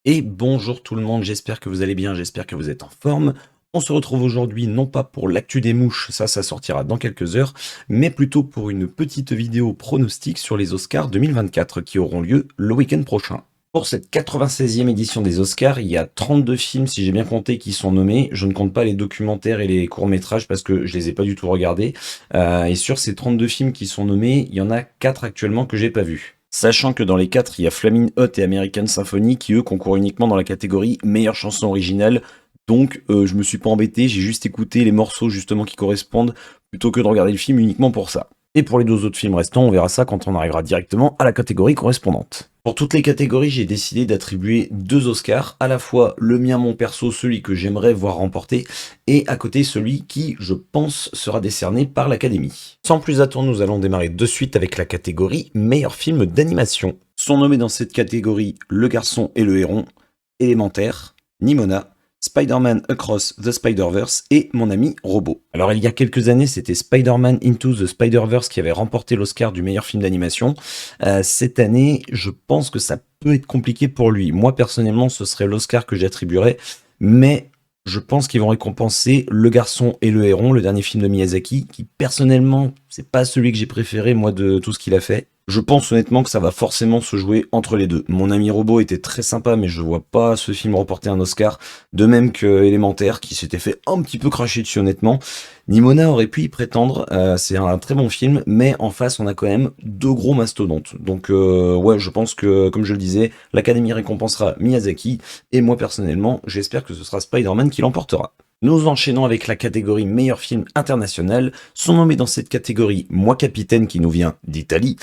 Et bonjour tout le monde, j'espère que vous allez bien, j'espère que vous êtes en forme. On se retrouve aujourd'hui non pas pour l'actu des mouches, ça sortira dans quelques heures, mais plutôt pour une petite vidéo pronostic sur les Oscars 2024 qui auront lieu le week-end prochain. Pour cette 96e édition des Oscars, il y a 32 films, si j'ai bien compté, qui sont nommés. Je ne compte pas les documentaires et les courts-métrages parce que je les ai pas du tout regardés. Et sur ces 32 films qui sont nommés, il y en a 4 actuellement que j'ai pas vus. Sachant que dans les 4, il y a Flamin' Hot et American Symphony qui eux concourent uniquement dans la catégorie meilleure chanson originale. Donc je me suis pas embêté, j'ai juste écouté les morceaux justement qui correspondent plutôt que de regarder le film uniquement pour ça. Et pour les deux autres films restants, on verra ça quand on arrivera directement à la catégorie correspondante. Pour toutes les catégories, j'ai décidé d'attribuer 2 Oscars, à la fois le mien, mon perso, celui que j'aimerais voir remporter, et à côté celui qui, je pense, sera décerné par l'Académie. Sans plus attendre, nous allons démarrer de suite avec la catégorie meilleur film d'animation. Sont nommés dans cette catégorie Le Garçon et le Héron, Élémentaire, Nimona, Spider-Man Across the Spider-Verse et Mon ami Robot. Alors il y a quelques années, c'était Spider-Man Into the Spider-Verse qui avait remporté l'Oscar du meilleur film d'animation. Cette année, je pense que ça peut être compliqué pour lui. Moi personnellement, ce serait l'Oscar que j'attribuerais, mais je pense qu'ils vont récompenser Le Garçon et le Héron, le dernier film de Miyazaki, qui personnellement, c'est pas celui que j'ai préféré moi de tout ce qu'il a fait. Je pense honnêtement que ça va forcément se jouer entre les deux. Mon ami Robot était très sympa, mais je vois pas ce film remporter un Oscar. De même que Élémentaire, qui s'était fait un petit peu cracher dessus honnêtement. Nimona aurait pu y prétendre, c'est un très bon film, mais en face on a quand même 2 gros mastodontes. Donc ouais, je pense que, comme je le disais, l'Académie récompensera Miyazaki, et moi personnellement, j'espère que ce sera Spider-Man qui l'emportera. Nous enchaînons avec la catégorie meilleur film international. Sont nommés dans cette catégorie Moi Capitaine qui nous vient d'Italie,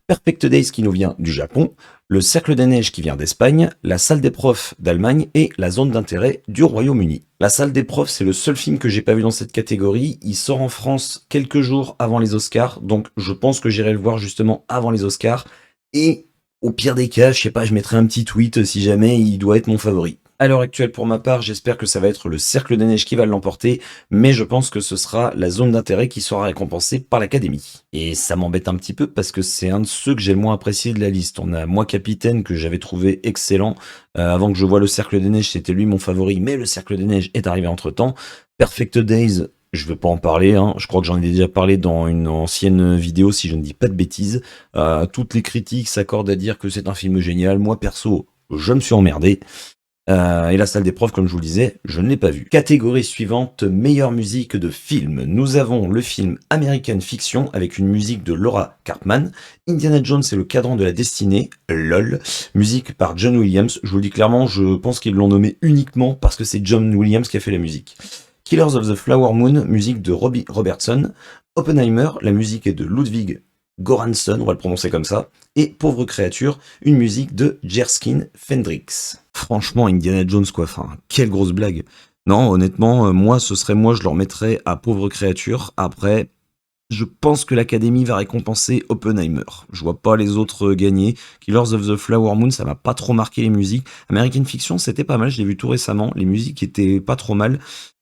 Perfect Days qui nous vient du Japon, Le Cercle des Neiges qui vient d'Espagne, La Salle des Profs d'Allemagne et La Zone d'intérêt du Royaume-Uni. La Salle des Profs, c'est le seul film que j'ai pas vu dans cette catégorie. Il sort en France quelques jours avant les Oscars, donc je pense que j'irai le voir justement avant les Oscars. Et au pire des cas, je sais pas, je mettrai un petit tweet si jamais il doit être mon favori. À l'heure actuelle, pour ma part, j'espère que ça va être Le Cercle des Neiges qui va l'emporter, mais je pense que ce sera La Zone d'intérêt qui sera récompensée par l'Académie. Et ça m'embête un petit peu parce que c'est un de ceux que j'ai le moins apprécié de la liste. On a Moi Capitaine que j'avais trouvé excellent. Avant que je voie Le Cercle des Neiges, c'était lui mon favori, mais Le Cercle des Neiges est arrivé entre-temps. Perfect Days, je veux pas en parler, hein. Je crois que j'en ai déjà parlé dans une ancienne vidéo si je ne dis pas de bêtises. Toutes les critiques s'accordent à dire que c'est un film génial. Moi perso, je me suis emmerdé. Et La Salle des Profs, comme je vous le disais, je ne l'ai pas vu. Catégorie suivante, meilleure musique de film. Nous avons le film American Fiction avec une musique de Laura Karpman. Indiana Jones et le Cadran de la Destinée, LOL, musique par John Williams. Je vous le dis clairement, je pense qu'ils l'ont nommé uniquement parce que c'est John Williams qui a fait la musique. Killers of the Flower Moon, musique de Robbie Robertson. Oppenheimer, la musique est de Ludwig Göransson, on va le prononcer comme ça. Et Pauvre créature, une musique de Jerskin Fendrix. Franchement, Indiana Jones, quoi, enfin, quelle grosse blague. Non, honnêtement, moi, je le remettrais à Pauvre créature. Après, je pense que l'Académie va récompenser Oppenheimer. Je vois pas les autres gagner. Killers of the Flower Moon, ça m'a pas trop marqué les musiques. American Fiction, c'était pas mal, je l'ai vu tout récemment. Les musiques étaient pas trop mal,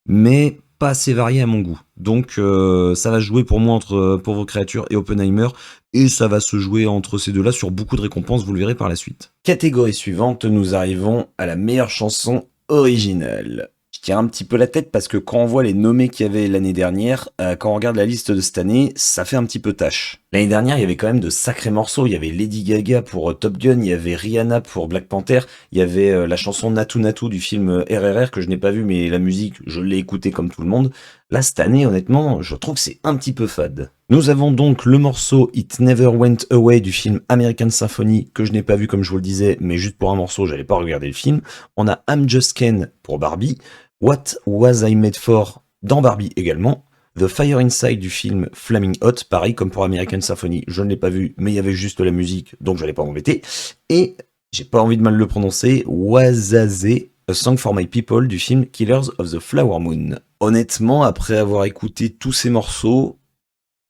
mais pas assez variées à mon goût. Donc ça va se jouer pour moi entre Pauvre créature et Oppenheimer, et ça va se jouer entre ces deux-là sur beaucoup de récompenses, vous le verrez par la suite. Catégorie suivante, nous arrivons à la meilleure chanson originale. Je tire un petit peu la tête parce que quand on voit les nommés qu'il y avait l'année dernière, quand on regarde la liste de cette année, ça fait un petit peu tâche. L'année dernière, il y avait quand même de sacrés morceaux. Il y avait Lady Gaga pour Top Gun, il y avait Rihanna pour Black Panther, il y avait la chanson Natu Natu du film RRR que je n'ai pas vu, mais la musique, je l'ai écoutée comme tout le monde. Là, cette année, honnêtement, je trouve que c'est un petit peu fade. Nous avons donc le morceau It Never Went Away du film American Symphony, que je n'ai pas vu comme je vous le disais, mais juste pour un morceau, j'allais pas regarder le film. On a I'm Just Ken pour Barbie, What Was I Made For dans Barbie également, The Fire Inside du film Flaming Hot, pareil comme pour American Symphony, je ne l'ai pas vu, mais il y avait juste la musique, donc j'allais pas m'embêter. Et, j'ai pas envie de mal le prononcer, Wazaze, A Song for My People du film Killers of the Flower Moon. Honnêtement, après avoir écouté tous ces morceaux,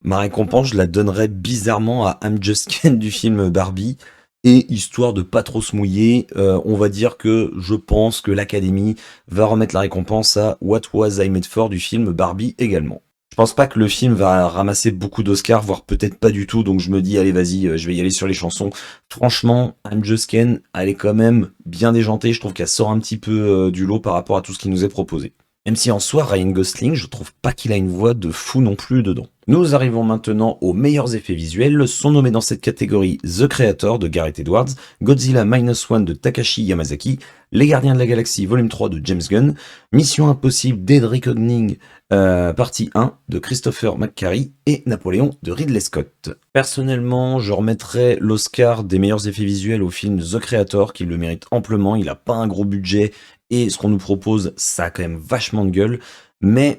ma récompense, je la donnerais bizarrement à I'm Just Ken du film Barbie. Et histoire de pas trop se mouiller, on va dire que je pense que l'Académie va remettre la récompense à What Was I Made For du film Barbie également. Je pense pas que le film va ramasser beaucoup d'Oscars, voire peut-être pas du tout, donc je me dis, allez, vas-y, je vais y aller sur les chansons. Franchement, I'm Just Ken, elle est quand même bien déjantée, je trouve qu'elle sort un petit peu du lot par rapport à tout ce qui nous est proposé. Même si en soi, Ryan Gosling, je trouve pas qu'il a une voix de fou non plus dedans. Nous arrivons maintenant aux meilleurs effets visuels, sont nommés dans cette catégorie The Creator de Gareth Edwards, Godzilla Minus One de Takashi Yamazaki, Les Gardiens de la Galaxie Volume 3 de James Gunn, Mission Impossible Dead Reckoning partie 1 de Christopher McQuarrie et Napoléon de Ridley Scott. Personnellement, je remettrais l'Oscar des meilleurs effets visuels au film The Creator, qui le mérite amplement, il a pas un gros budget, et ce qu'on nous propose, ça a quand même vachement de gueule, mais,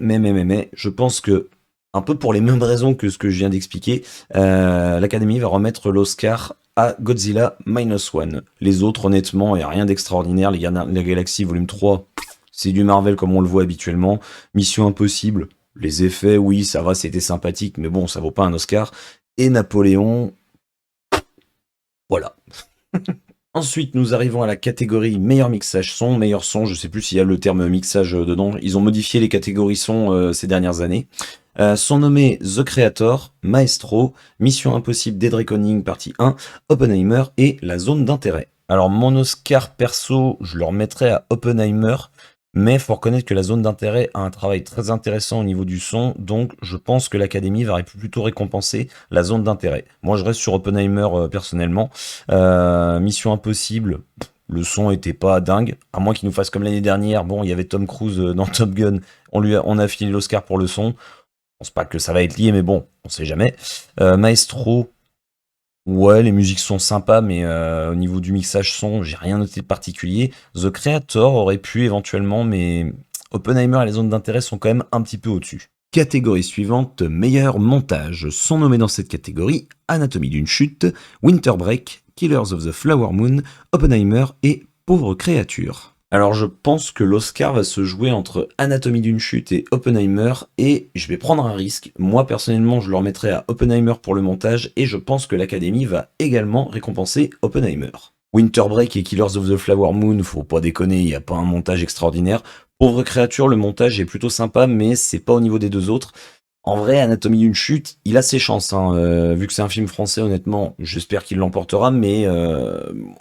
je pense que, un peu pour les mêmes raisons que ce que je viens d'expliquer, l'Académie va remettre l'Oscar à Godzilla Minus One. Les autres, honnêtement, il n'y a rien d'extraordinaire. Les Gardiens de la Galaxie Volume 3, c'est du Marvel comme on le voit habituellement. Mission Impossible, les effets, oui, ça va, c'était sympathique, mais bon, ça vaut pas un Oscar. Et Napoléon, voilà. Ensuite, nous arrivons à la catégorie meilleur mixage son. Meilleur son, je sais plus s'il y a le terme mixage dedans. Ils ont modifié les catégories son ces dernières années. Sont nommés The Creator, Maestro, Mission Impossible Dead Reckoning partie 1, Oppenheimer et La Zone d'intérêt. Alors mon Oscar perso, je le remettrais à Oppenheimer, mais faut reconnaître que La Zone d'intérêt a un travail très intéressant au niveau du son, donc je pense que l'Académie va plutôt récompenser La Zone d'intérêt. Moi je reste sur Oppenheimer personnellement. Mission Impossible, le son était pas dingue, à moins qu'il nous fasse comme l'année dernière. Bon, il y avait Tom Cruise dans Top Gun, on a fini l'Oscar pour le son. Je pense pas que ça va être lié, mais bon, on sait jamais. Maestro, ouais, les musiques sont sympas, mais au niveau du mixage son, j'ai rien noté de particulier. The Creator aurait pu éventuellement, mais Oppenheimer et les zones d'intérêt sont quand même un petit peu au-dessus. Catégorie suivante, meilleur montage. Sont nommés dans cette catégorie Anatomie d'une chute, Winter Break, Killers of the Flower Moon, Oppenheimer et Pauvre créature. Alors je pense que l'Oscar va se jouer entre Anatomie d'une chute et Oppenheimer, et je vais prendre un risque. Moi personnellement je le remettrai à Oppenheimer pour le montage, et je pense que l'Académie va également récompenser Oppenheimer. Winter Break et Killers of the Flower Moon, faut pas déconner, il n'y a pas un montage extraordinaire. Pauvre créature, le montage est plutôt sympa, mais c'est pas au niveau des deux autres. En vrai, Anatomie d'une chute, il a ses chances, hein. Vu que c'est un film français, honnêtement, j'espère qu'il l'emportera, mais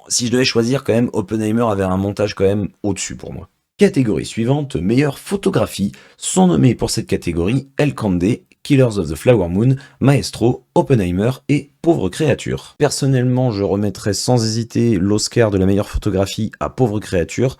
si je devais choisir, quand même, Oppenheimer avait un montage quand même au-dessus pour moi. Catégorie suivante, meilleure photographie. Sont nommés pour cette catégorie El Candé, Killers of the Flower Moon, Maestro, Oppenheimer et Pauvre créature. Personnellement, je remettrais sans hésiter l'Oscar de la meilleure photographie à Pauvre créature.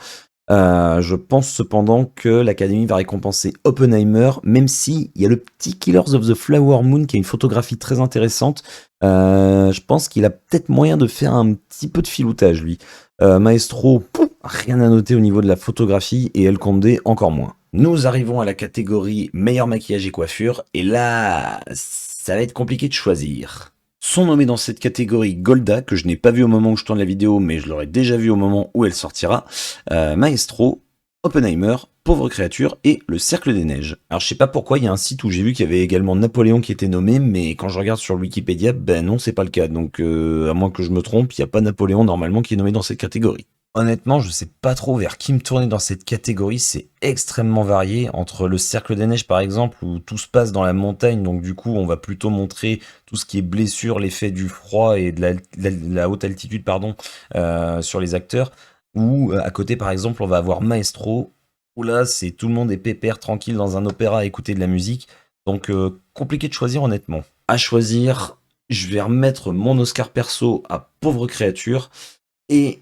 Je pense cependant que l'Académie va récompenser Oppenheimer, même si il y a le petit Killers of the Flower Moon qui a une photographie très intéressante. Je pense qu'il a peut-être moyen de faire un petit peu de filoutage, lui. Maestro, rien à noter au niveau de la photographie, et El Condé encore moins. Nous arrivons à la catégorie meilleur maquillage et coiffure, et là, ça va être compliqué de choisir. Sont nommés dans cette catégorie Golda, que je n'ai pas vu au moment où je tourne la vidéo, mais je l'aurais déjà vu au moment où elle sortira, Maestro, Oppenheimer, Pauvre créature et Le Cercle des Neiges. Alors je sais pas pourquoi, il y a un site où j'ai vu qu'il y avait également Napoléon qui était nommé, mais quand je regarde sur Wikipédia, ben non, c'est pas le cas. Donc à moins que je me trompe, il n'y a pas Napoléon normalement qui est nommé dans cette catégorie. Honnêtement, je sais pas trop vers qui me tourner dans cette catégorie, c'est extrêmement varié. Entre Le Cercle des Neiges par exemple, où tout se passe dans la montagne, donc du coup on va plutôt montrer tout ce qui est blessure, l'effet du froid et de la haute altitude pardon, sur les acteurs. Ou à côté par exemple on va avoir Maestro, où là c'est tout le monde est pépère, tranquille dans un opéra à écouter de la musique. Donc compliqué de choisir honnêtement. À choisir, je vais remettre mon Oscar perso à Pauvre créature, et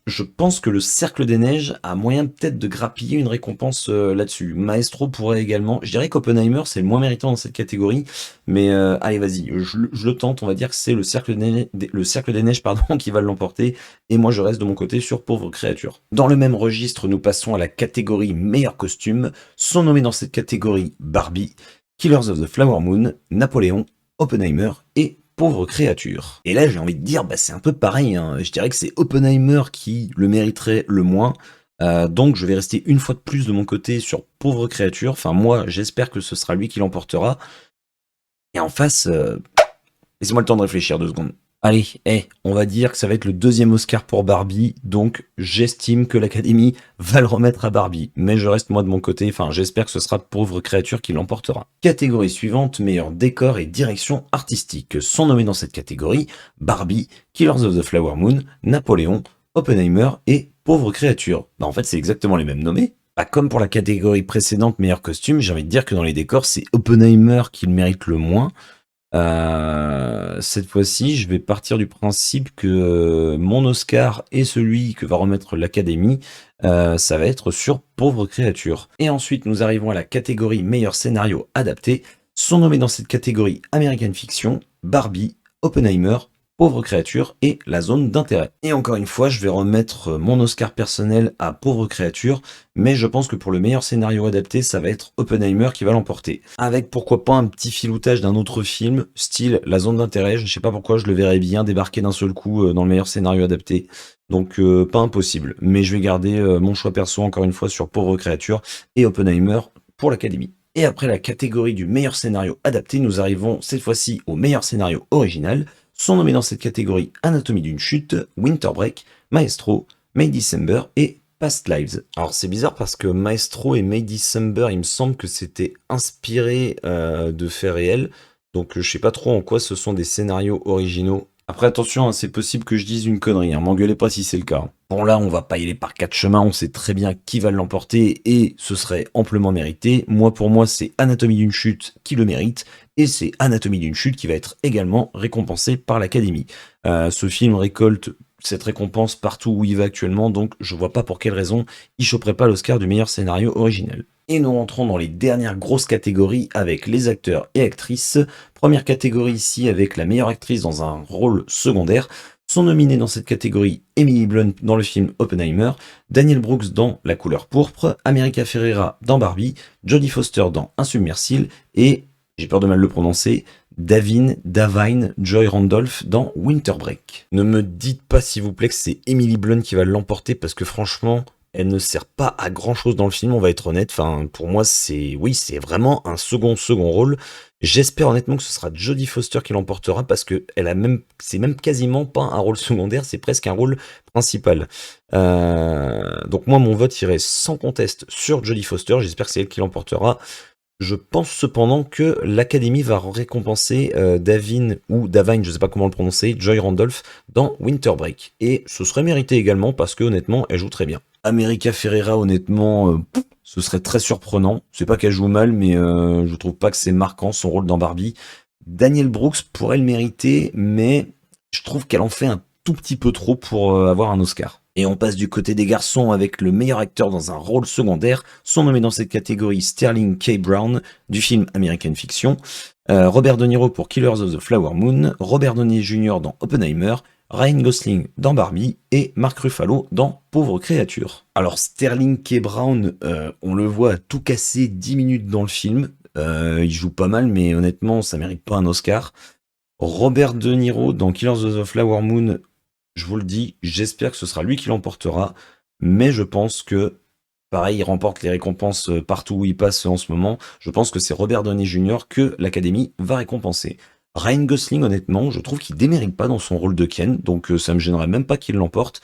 je pense que Le Cercle des Neiges a moyen peut-être de grappiller une récompense là-dessus. Maestro pourrait également. Je dirais qu'Oppenheimer c'est le moins méritant dans cette catégorie, mais allez vas-y, je le tente. On va dire que c'est le Cercle des Neiges pardon, qui va l'emporter, et moi je reste de mon côté sur Pauvre créature. Dans le même registre, nous passons à la catégorie meilleur costume. Sont nommés dans cette catégorie Barbie, Killers of the Flower Moon, Napoléon, Oppenheimer et Pauvre créature. Et là j'ai envie de dire, bah, c'est un peu pareil, hein. Je dirais que c'est Oppenheimer qui le mériterait le moins. Donc je vais rester une fois de plus de mon côté sur Pauvre créature. Enfin moi j'espère que ce sera lui qui l'emportera. Et en face, laissez-moi le temps de réfléchir 2 secondes. Allez, on va dire que ça va être le deuxième Oscar pour Barbie, donc j'estime que l'Académie va le remettre à Barbie. Mais je reste moi de mon côté, enfin j'espère que ce sera Pauvre créature qui l'emportera. Catégorie suivante, meilleur décor et direction artistique. Sont nommés dans cette catégorie Barbie, Killers of the Flower Moon, Napoléon, Oppenheimer et Pauvre créature. Bah en fait c'est exactement les mêmes nommés. Bah, comme pour la catégorie précédente, meilleur costume, j'ai envie de dire que dans les décors, c'est Oppenheimer qui le mérite le moins. Cette fois-ci, je vais partir du principe que mon Oscar et celui que va remettre l'Académie, ça va être sur Pauvre créature. Et ensuite, nous arrivons à la catégorie meilleur scénario adapté. Sont nommés dans cette catégorie American Fiction, Barbie, Oppenheimer, Pauvre créature et La zone d'intérêt. Et encore une fois, je vais remettre mon Oscar personnel à Pauvre créature, mais je pense que pour le meilleur scénario adapté, ça va être Oppenheimer qui va l'emporter. Avec pourquoi pas un petit filoutage d'un autre film, style La zone d'intérêt, je sais pas pourquoi je le verrais bien débarquer d'un seul coup dans le meilleur scénario adapté. Donc pas impossible, mais je vais garder mon choix perso encore une fois sur Pauvre créature et Oppenheimer pour l'Académie. Et après la catégorie du meilleur scénario adapté, nous arrivons cette fois-ci au meilleur scénario original. Sont nommés dans cette catégorie Anatomie d'une chute, Winter Break, Maestro, May December et Past Lives. Alors c'est bizarre parce que Maestro et May December, il me semble que c'était inspiré de faits réels, donc je sais pas trop en quoi ce sont des scénarios originaux. Après attention, hein, c'est possible que je dise une connerie, hein, m'engueulez pas si c'est le cas. Bon là, on va pas y aller par quatre chemins, on sait très bien qui va l'emporter et ce serait amplement mérité. Moi pour moi, c'est Anatomie d'une chute qui le mérite et c'est Anatomie d'une chute qui va être également récompensé par l'Académie. Ce film récolte cette récompense partout où il va actuellement, donc je vois pas pour quelle raison il choperait pas l'Oscar du meilleur scénario original. Et nous rentrons dans les dernières grosses catégories avec les acteurs et actrices. Première catégorie ici avec la meilleure actrice dans un rôle secondaire. Sont nominés dans cette catégorie Emily Blunt dans le film Oppenheimer, Daniel Brooks dans La couleur pourpre, America Ferrera dans Barbie, Jodie Foster dans Insubmersible et, j'ai peur de mal le prononcer, Davine Joy Randolph dans Winter Break. Ne me dites pas s'il vous plaît que c'est Emily Blunt qui va l'emporter parce que franchement, elle ne sert pas à grand chose dans le film, on va être honnête. Enfin, pour moi, c'est vraiment un second rôle. J'espère honnêtement que ce sera Jodie Foster qui l'emportera parce que c'est même quasiment pas un rôle secondaire, c'est presque un rôle principal. Donc moi, mon vote irait sans conteste sur Jodie Foster. J'espère que c'est elle qui l'emportera. Je pense cependant que l'Académie va récompenser Davine, je sais pas comment le prononcer, Joy Randolph dans Winter Break. Et ce serait mérité également parce que honnêtement, elle joue très bien. America Ferrera, honnêtement, ce serait très surprenant. C'est pas qu'elle joue mal, mais je trouve pas que c'est marquant son rôle dans Barbie. Daniel Brooks pourrait le mériter, mais je trouve qu'elle en fait un tout petit peu trop pour avoir un Oscar. Et on passe du côté des garçons avec le meilleur acteur dans un rôle secondaire. Sont nommés dans cette catégorie Sterling K. Brown du film American Fiction, Robert De Niro pour Killers of the Flower Moon, Robert Downey Jr. dans Oppenheimer, Ryan Gosling dans Barbie et Mark Ruffalo dans Pauvre créature. Alors Sterling K. Brown, on le voit tout casser 10 minutes dans le film. Il joue pas mal, mais honnêtement, ça mérite pas un Oscar. Robert De Niro dans Killers of the Flower Moon, je vous le dis, j'espère que ce sera lui qui l'emportera, mais je pense que, pareil, il remporte les récompenses partout où il passe en ce moment. Je pense que c'est Robert Downey Jr. que l'Académie va récompenser. Ryan Gosling, honnêtement, je trouve qu'il démérite pas dans son rôle de Ken, donc ça me gênerait même pas qu'il l'emporte.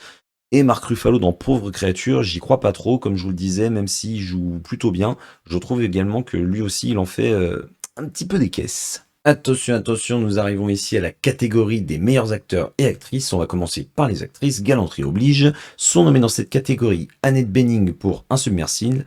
Et Mark Ruffalo dans Pauvre créature, j'y crois pas trop, comme je vous le disais, même s'il joue plutôt bien, je trouve également que lui aussi, il en fait un petit peu des caisses. Attention, attention, nous arrivons ici à la catégorie des meilleurs acteurs et actrices. On va commencer par les actrices. Galanterie oblige. Sont nommés dans cette catégorie Annette Bening pour Insubmersible,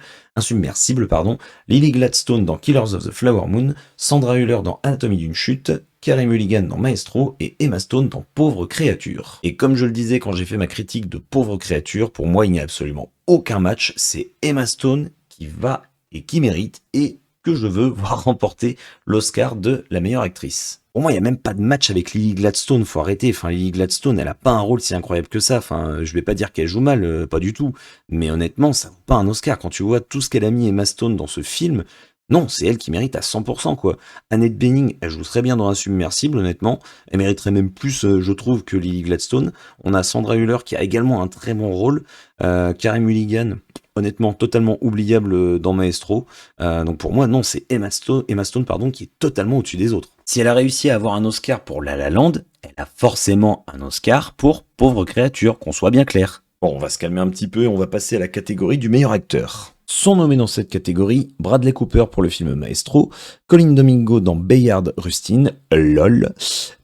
Lily Gladstone dans Killers of the Flower Moon, Sandra Hüller dans Anatomie d'une chute, Carey Mulligan dans Maestro et Emma Stone dans Pauvre créature. Et comme je le disais quand j'ai fait ma critique de Pauvre créature, pour moi il n'y a absolument aucun match. C'est Emma Stone qui va et qui mérite et que je veux voir remporter l'Oscar de la meilleure actrice. Pour moi, il n'y a même pas de match avec Lily Gladstone, faut arrêter. Enfin, Lily Gladstone, elle a pas un rôle si incroyable que ça. Enfin, je vais pas dire qu'elle joue mal, pas du tout. Mais honnêtement, ça vaut pas un Oscar. Quand tu vois tout ce qu'elle a mis Emma Stone dans ce film, non, c'est elle qui mérite à 100%, quoi. Annette Bening, elle joue très bien dans Insubmersible, honnêtement. Elle mériterait même plus, je trouve, que Lily Gladstone. On a Sandra Hüller qui a également un très bon rôle. Carey Mulligan, honnêtement totalement oubliable dans Maestro. Donc pour moi, non, c'est Emma Stone, pardon, qui est totalement au-dessus des autres. Si elle a réussi à avoir un Oscar pour La La Land, elle a forcément un Oscar pour Pauvre créature, qu'on soit bien clair. Bon, on va se calmer un petit peu et on va passer à la catégorie du meilleur acteur. Sont nommés dans cette catégorie Bradley Cooper pour le film Maestro, Colin Domingo dans Bayard Rustin, LOL,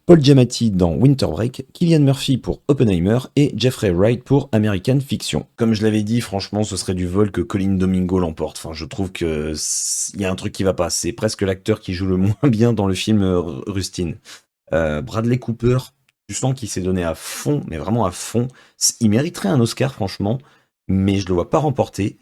Paul Giamatti dans Winter Break, Cillian Murphy pour Oppenheimer et Jeffrey Wright pour American Fiction. Comme je l'avais dit, franchement, ce serait du vol que Colin Domingo l'emporte. Enfin, je trouve que il y a un truc qui va pas. C'est presque l'acteur qui joue le moins bien dans le film Rustin. Bradley Cooper, tu sens qu'il s'est donné à fond, mais vraiment à fond. Il mériterait un Oscar, franchement, mais je le vois pas remporter.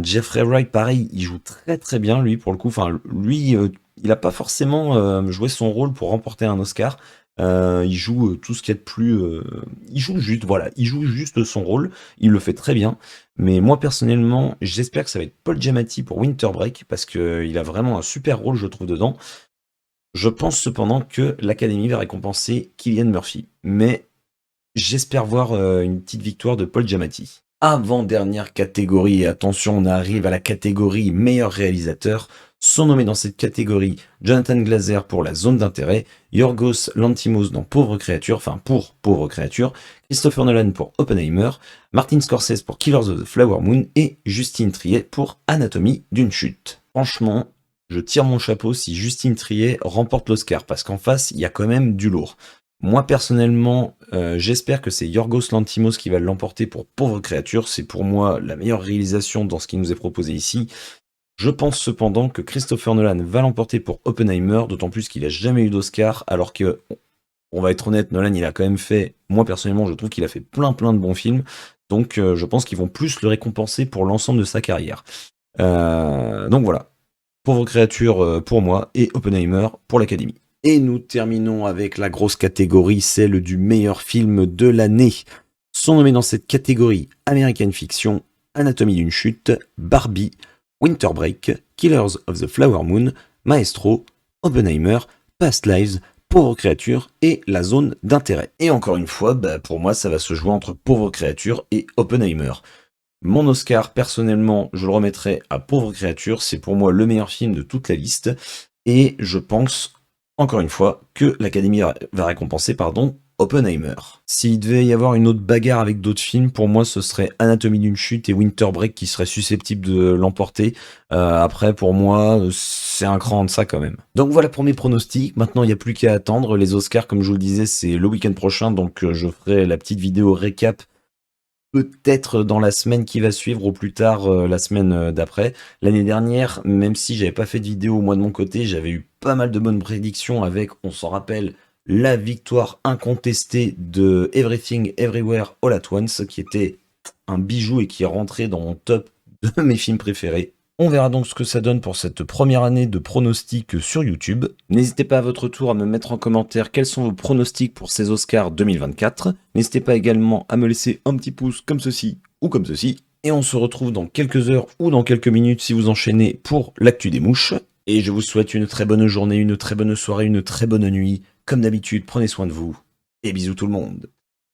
Jeffrey Wright, pareil, il joue très très bien, lui, pour le coup. Enfin, lui, il a pas forcément joué son rôle pour remporter un Oscar. Il joue tout ce qu'il y a de plus. Il joue juste, voilà, il joue juste son rôle. Il le fait très bien. Mais moi, personnellement, j'espère que ça va être Paul Giamatti pour Winter Break, parce qu'il a vraiment un super rôle, je trouve, dedans. Je pense cependant que l'Académie va récompenser Cillian Murphy, mais j'espère voir une petite victoire de Paul Giamatti. Avant-dernière catégorie, et attention, on arrive à la catégorie meilleur réalisateur. Sont nommés dans cette catégorie Jonathan Glazer pour La Zone d'intérêt, Yorgos Lanthimos dans Pauvre créature, enfin pour Pauvre créature, Christopher Nolan pour Oppenheimer, Martin Scorsese pour Killers of the Flower Moon et Justine Triet pour Anatomie d'une chute. Franchement, je tire mon chapeau si Justine Triet remporte l'Oscar, parce qu'en face, il y a quand même du lourd. Moi, personnellement, j'espère que c'est Yorgos Lanthimos qui va l'emporter pour Pauvre créature. C'est pour moi la meilleure réalisation dans ce qui nous est proposé ici. Je pense cependant que Christopher Nolan va l'emporter pour Oppenheimer, d'autant plus qu'il n'a jamais eu d'Oscar, alors que, on va être honnête, Nolan, il a quand même fait, moi personnellement, je trouve qu'il a fait plein de bons films, donc je pense qu'ils vont plus le récompenser pour l'ensemble de sa carrière. Donc voilà. Pauvre créature pour moi et Oppenheimer pour l'Académie. Et nous terminons avec la grosse catégorie, celle du meilleur film de l'année. Sont nommés dans cette catégorie American Fiction, Anatomie d'une chute, Barbie, Winter Break, Killers of the Flower Moon, Maestro, Oppenheimer, Past Lives, Pauvre créature et La Zone d'intérêt. Et encore une fois, pour moi, ça va se jouer entre Pauvre créature et Oppenheimer. Mon Oscar, personnellement, je le remettrai à Pauvre créature. C'est pour moi le meilleur film de toute la liste. Et je pense, encore une fois, que l'Académie va récompenser, Oppenheimer. S'il devait y avoir une autre bagarre avec d'autres films, pour moi, ce serait Anatomie d'une chute et Winter Break qui seraient susceptibles de l'emporter. Après, pour moi, c'est un cran de ça quand même. Donc voilà pour mes pronostics. Maintenant, il n'y a plus qu'à attendre. Les Oscars, comme je vous le disais, c'est le week-end prochain. Donc je ferai la petite vidéo récap peut-être dans la semaine qui va suivre, ou plus tard la semaine d'après. L'année dernière, même si j'avais pas fait de vidéo moi de mon côté, j'avais eu pas mal de bonnes prédictions avec, on s'en rappelle, la victoire incontestée de Everything Everywhere All at Once, qui était un bijou et qui est rentré dans mon top de mes films préférés. On verra donc ce que ça donne pour cette première année de pronostics sur YouTube. N'hésitez pas à votre tour à me mettre en commentaire quels sont vos pronostics pour ces Oscars 2024. N'hésitez pas également à me laisser un petit pouce comme ceci ou comme ceci. Et on se retrouve dans quelques heures ou dans quelques minutes si vous enchaînez pour l'actu des mouches. Et je vous souhaite une très bonne journée, une très bonne soirée, une très bonne nuit. Comme d'habitude, prenez soin de vous. Et bisous tout le monde.